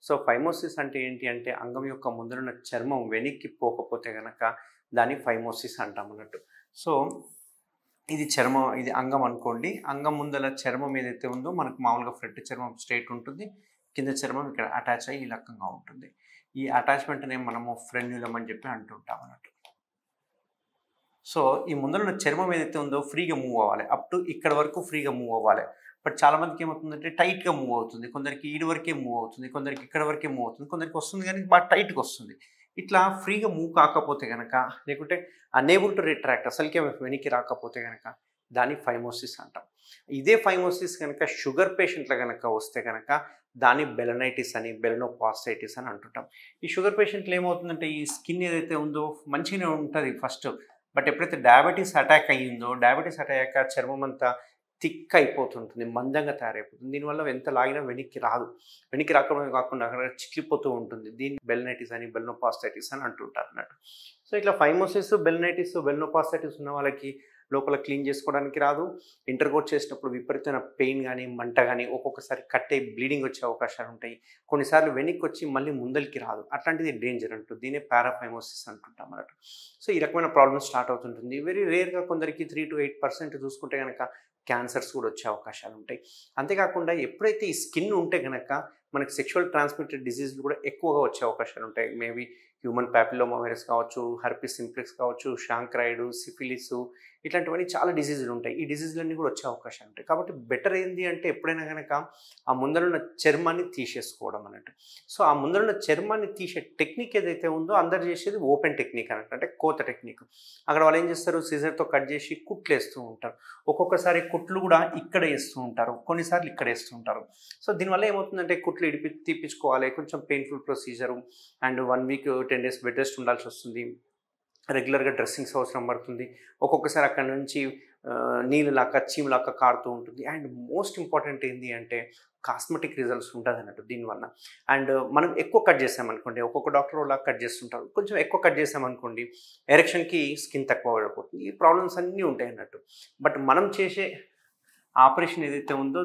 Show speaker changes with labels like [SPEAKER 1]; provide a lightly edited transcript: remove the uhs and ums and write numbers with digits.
[SPEAKER 1] So phimosis అంటే ఏంటి అంటే అంగం యొక్క ముందరున్న చర్మం వెనక్కి పోకపోతే గనక దాన్ని ఫైమోసిస్ అంటామన్నట్టు. సో ఇది అంగం అనుకోండి. అంగం ముందల చర్మం ఏదైతే ఉందో మనకు మామూలుగా ఫ్రంట్ చర్మం స్ట్రెయిట్ ఉంటుంది. కింద చర్మం ఇక్కడ అటాచ్ అయ్యి ఈ రకంగా ఉంటుంది. ఈ అటాచ్‌మెంట్‌నే మనము ఫ్రెన్యులమ్ అని చెప్పి అంటుంటాం అన్నట్టు. సో ఈ ముందరున్న చర్మం ఏదైతే ఉందో ఫ్రీగా మూవ్ అవ్వాలి. అప్ టు ఇక్కడ వరకు ఫ్రీగా మూవ్ అవ్వాలి. బట్ చాలామందికి ఏమవుతుందంటే టైట్‌గా మూవ్ అవుతుంది. కొందరికి ఈడి వరకే మూవ్ అవుతుంది. కొందరికి ఇక్కడ వరకే మూవ్ అవుతుంది. కొందరికి వస్తుంది కానీ బాగా టైట్‌గా వస్తుంది. ఇట్లా ఫ్రీగా మూవ్ కాకపోతే గనక లేకుంటే అనేబుల్ టు రిట్రాక్ట్ అసలుకే వెనక్కి రాకపోతే గనక దాన్ని ఫైమోసిస్ అంటాం. ఇదే ఫైమోసిస్ గనక షుగర్ పేషెంట్‌ల గనక వస్తే గనక దాన్ని బెలనైటిస్ అని, బెలనోపాస్టైటిస్ అని అంటుంటాం. ఈ షుగర్ పేషెంట్‌లో ఏమవుతుందంటే ఈ స్కిన్ ఏదైతే ఉందో మంచిగానే ఉంటది ఫస్ట్. బట్ ఎప్పుడైతే డయాబెటిస్ అటాక్ అయ్యిందో, డయాబెటిస్ అటాక్ అయ్యాక చర్మం అంతా థిక్ అయిపోతుంటుంది. మందంగా తయారైపోతుంది. దీనివల్ల ఎంత లాగినా వెనక్కి రాదు. వెనక్కి రాకపోవడమే కాకుండా అక్కడ చిట్లిపోతూ ఉంటుంది. దీన్ని బెలనైటిస్ అని, బెలనోపాస్టైటిస్ అని అంటుంటారన్నట్టు. సో ఇట్లా ఫైమోసిస్, బెలనైటిస్, బెలనోపాస్టైటిస్ ఉన్న వాళ్ళకి లోపల క్లీన్ చేసుకోవడానికి రాదు. ఇంటర్‌కోర్స్ చేసినప్పుడు విపరీతమైన పెయిన్ గానీ, మంట గానీ, ఒక్కొక్కసారి కట్ అయ్యి బ్లీడింగ్ వచ్చే అవకాశాలు ఉంటాయి. కొన్నిసార్లు వెనక్కొచ్చి మళ్ళీ ముందలకి రాదు. అట్లాంటిది డేంజర్ అంటూ. దీన్నే పారాఫైమోసిస్ అంటుంటాం అన్నట్టు. సో ఈ రకమైన ప్రాబ్లమ్ స్టార్ట్ అవుతుంటుంది. వెరీ రేర్‌గా కొందరికి 3-8% చూసుకుంటే గనక క్యాన్సర్స్ కూడా వచ్చే అవకాశాలు ఉంటాయి. అంతేకాకుండా ఎప్పుడైతే ఈ స్కిన్ ఉంటే గనక మనకి సెక్షువల్ ట్రాన్స్మిటెడ్ డిసీజ్‌లు కూడా ఎక్కువగా వచ్చే అవకాశాలు ఉంటాయి. మేబీ హ్యూమన్ పాపిల్లోమా వైరస్ కావచ్చు, హెర్పిస్ సింప్లెక్స్ కావచ్చు, షాంక్రైడ్, సిఫిలిసు ఇట్లాంటివన్నీ చాలా డిసీజులు ఉంటాయి. ఈ డిసీజులన్నీ కూడా వచ్చే అవకాశాలు ఉంటాయి. కాబట్టి బెటర్ ఏంది అంటే ఎప్పుడైనా గనక ఆ ముందరున్న చర్మాన్ని తీసేసుకోవడం అన్నట్టు. సో ఆ ముందరున్న చర్మాన్ని తీసే టెక్నిక్ ఏదైతే ఉందో అందరూ చేసేది ఓపెన్ టెక్నిక్ అన్నట్టు. అంటే కోత టెక్నిక్. అక్కడ వాళ్ళు ఏం చేస్తారు సిజర్‌తో కట్ చేసి కుట్లేస్తూ ఉంటారు. ఒక్కొక్కసారి కుట్లు కూడా ఇక్కడ ఏస్తూ ఉంటారు. కొన్నిసార్లు ఇక్కడ ఏస్తూ ఉంటారు. సో దీనివల్ల ఏమవుతుందంటే కుట్లు తీపించుకోవాలి. కొంచెం painful procedure and 1 week 10 days bed rest ఉండాల్సి వస్తుంది. రెగ్యులర్‌గా డ్రెస్సింగ్స్ అవసరం పడుతుంది. ఒక్కొక్కసారి అక్కడి నుంచి నీళ్ళలాగా, చీమలాగా కారుతూ ఉంటుంది. అండ్ మోస్ట్ ఇంపార్టెంట్ ఏంది అంటే కాస్మెటిక్ రిజల్ట్స్ ఉంటదన్నట్టు దీనివల్ల. అండ్ మనం ఎక్కువ కట్ చేసామనుకోండి, ఒక్కొక్క డాక్టర్ ఒకలాగా కట్ చేస్తుంటారు. కొంచెం ఎక్కువ కట్ చేసామనుకోండి, ఎరెక్షన్‌కి స్కిన్ తక్కువ పడిపోతుంది. ఈ ప్రాబ్లమ్స్ అన్నీ ఉంటాయన్నట్టు. బట్ మనం చేసే ఆపరేషన్ ఏదైతే ఉందో